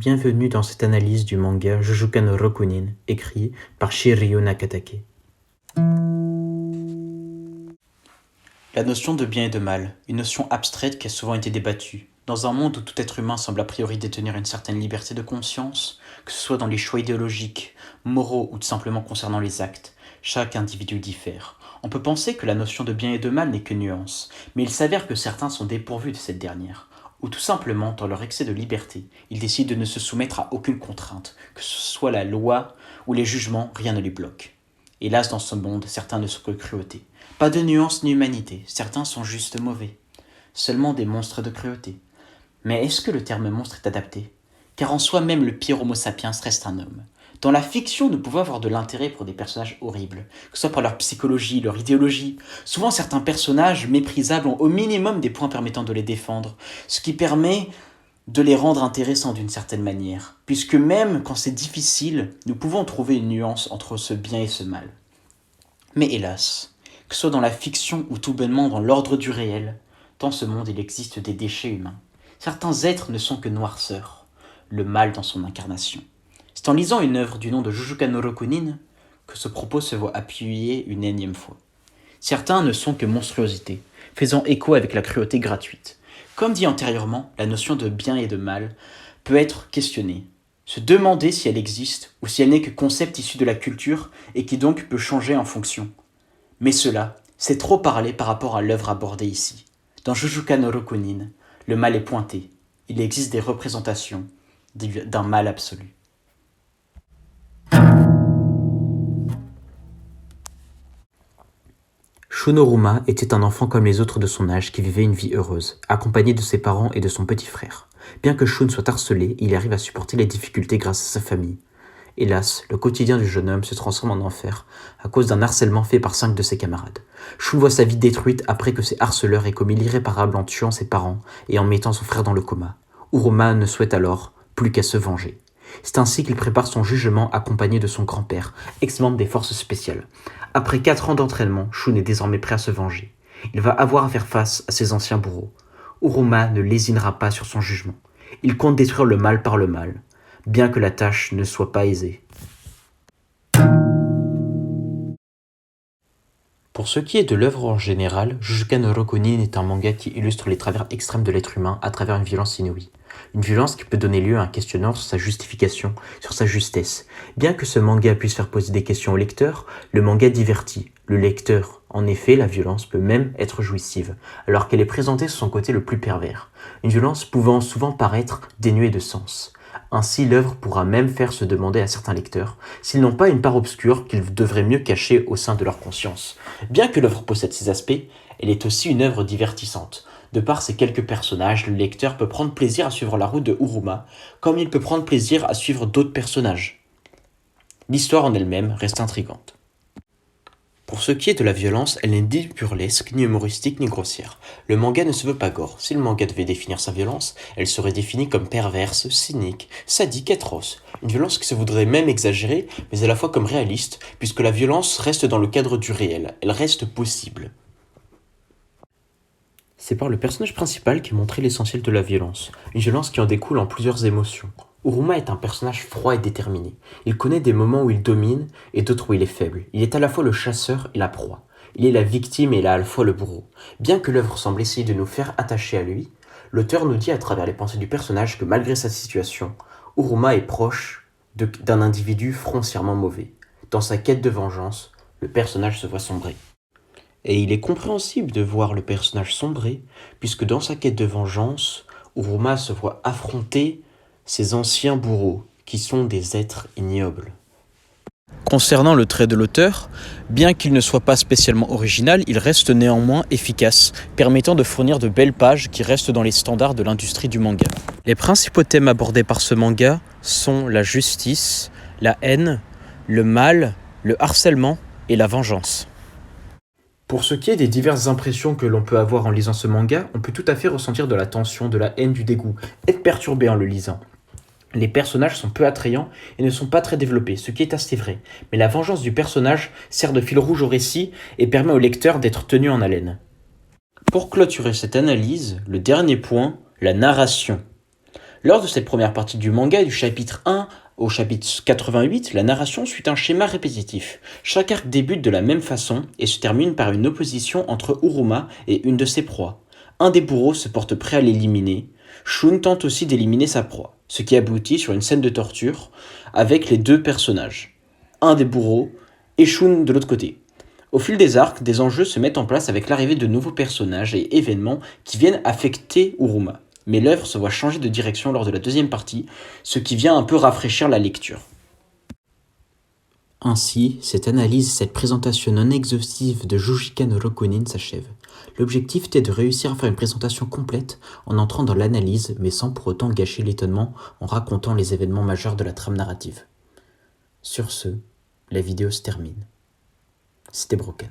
Bienvenue dans cette analyse du manga Jujuka no Rokunin, écrit par Shiryu Nakatake. La notion de bien et de mal, une notion abstraite qui a souvent été débattue. Dans un monde où tout être humain semble a priori détenir une certaine liberté de conscience, que ce soit dans les choix idéologiques, moraux ou tout simplement concernant les actes, chaque individu diffère. On peut penser que la notion de bien et de mal n'est que nuance, mais il s'avère que certains sont dépourvus de cette dernière, ou tout simplement, dans leur excès de liberté, ils décident de ne se soumettre à aucune contrainte, que ce soit la loi ou les jugements, rien ne les bloque. Hélas, dans ce monde, certains ne sont que cruauté. Pas de nuance ni humanité, certains sont juste mauvais. Seulement des monstres de cruauté. Mais est-ce que le terme monstre est adapté? Car en soi même le pire homo sapiens reste un homme. Dans la fiction, nous pouvons avoir de l'intérêt pour des personnages horribles, que ce soit par leur psychologie, leur idéologie. Souvent, certains personnages méprisables ont au minimum des points permettant de les défendre, ce qui permet de les rendre intéressants d'une certaine manière, puisque même quand c'est difficile, nous pouvons trouver une nuance entre ce bien et ce mal. Mais hélas, que ce soit dans la fiction ou tout bonnement dans l'ordre du réel, dans ce monde il existe des déchets humains. Certains êtres ne sont que noirceur, le mal dans son incarnation. C'est en lisant une œuvre du nom de Jujuka no Rokunin que ce propos se voit appuyé une énième fois. Certains ne sont que monstruosités, faisant écho avec la cruauté gratuite. Comme dit antérieurement, la notion de bien et de mal peut être questionnée. Se demander si elle existe ou si elle n'est que concept issu de la culture et qui donc peut changer en fonction. Mais cela, c'est trop parler par rapport à l'œuvre abordée ici. Dans Jujuka no Rokunin, le mal est pointé. Il existe des représentations d'un mal absolu. Shunoruma était un enfant comme les autres de son âge qui vivait une vie heureuse, accompagné de ses parents et de son petit frère. Bien que Shun soit harcelé, il arrive à supporter les difficultés grâce à sa famille. Hélas, le quotidien du jeune homme se transforme en enfer à cause d'un harcèlement fait par 5 de ses camarades. Shun voit sa vie détruite après que ses harceleurs aient commis l'irréparable en tuant ses parents et en mettant son frère dans le coma. Uruma ne souhaite alors plus qu'à se venger. C'est ainsi qu'il prépare son jugement accompagné de son grand-père, ex-membre des forces spéciales. Après 4 ans d'entraînement, Shun est désormais prêt à se venger. Il va avoir à faire face à ses anciens bourreaux. Uruma ne lésinera pas sur son jugement. Il compte détruire le mal par le mal, bien que la tâche ne soit pas aisée. Pour ce qui est de l'œuvre en général, Jujuka no Rokunin est un manga qui illustre les travers extrêmes de l'être humain à travers une violence inouïe. Une violence qui peut donner lieu à un questionnement sur sa justification, sur sa justesse. Bien que ce manga puisse faire poser des questions au lecteur, le manga divertit le lecteur. En effet, la violence peut même être jouissive, alors qu'elle est présentée sous son côté le plus pervers. Une violence pouvant souvent paraître dénuée de sens. Ainsi, l'œuvre pourra même faire se demander à certains lecteurs s'ils n'ont pas une part obscure qu'ils devraient mieux cacher au sein de leur conscience. Bien que l'œuvre possède ces aspects, elle est aussi une œuvre divertissante. De par ses quelques personnages, le lecteur peut prendre plaisir à suivre la route de Uruma, comme il peut prendre plaisir à suivre d'autres personnages. L'histoire en elle-même reste intrigante. Pour ce qui est de la violence, elle n'est ni burlesque, ni humoristique, ni grossière. Le manga ne se veut pas gore. Si le manga devait définir sa violence, elle serait définie comme perverse, cynique, sadique, atroce. Une violence qui se voudrait même exagérée, mais à la fois comme réaliste, puisque la violence reste dans le cadre du réel. Elle reste possible. C'est par le personnage principal qu'est montré l'essentiel de la violence. Une violence qui en découle en plusieurs émotions. Uruma est un personnage froid et déterminé. Il connaît des moments où il domine et d'autres où il est faible. Il est à la fois le chasseur et la proie. Il est la victime et il est à la fois le bourreau. Bien que l'œuvre semble essayer de nous faire attacher à lui, l'auteur nous dit à travers les pensées du personnage que malgré sa situation, Uruma est proche d'un individu foncièrement mauvais. Dans sa quête de vengeance, le personnage se voit sombrer. Et il est compréhensible de voir le personnage sombrer, puisque dans sa quête de vengeance, Uruma se voit affronter ses anciens bourreaux, qui sont des êtres ignobles. Concernant le trait de l'auteur, bien qu'il ne soit pas spécialement original, il reste néanmoins efficace, permettant de fournir de belles pages qui restent dans les standards de l'industrie du manga. Les principaux thèmes abordés par ce manga sont la justice, la haine, le mal, le harcèlement et la vengeance. Pour ce qui est des diverses impressions que l'on peut avoir en lisant ce manga, on peut tout à fait ressentir de la tension, de la haine, du dégoût, être perturbé en le lisant. Les personnages sont peu attrayants et ne sont pas très développés, ce qui est assez vrai, mais la vengeance du personnage sert de fil rouge au récit et permet au lecteur d'être tenu en haleine. Pour clôturer cette analyse, le dernier point, la narration. Lors de cette première partie du manga, du chapitre 1 au chapitre 88, la narration suit un schéma répétitif. Chaque arc débute de la même façon et se termine par une opposition entre Uruma et une de ses proies. Un des bourreaux se porte prêt à l'éliminer. Shun tente aussi d'éliminer sa proie, ce qui aboutit sur une scène de torture avec les deux personnages. Un des bourreaux et Shun de l'autre côté. Au fil des arcs, des enjeux se mettent en place avec l'arrivée de nouveaux personnages et événements qui viennent affecter Uruma. Mais l'œuvre se voit changer de direction lors de la deuxième partie, ce qui vient un peu rafraîchir la lecture. Ainsi, cette analyse, cette présentation non exhaustive de Jujika no Rokunin s'achève. L'objectif était de réussir à faire une présentation complète en entrant dans l'analyse, mais sans pour autant gâcher l'étonnement en racontant les événements majeurs de la trame narrative. Sur ce, la vidéo se termine. C'était Broken.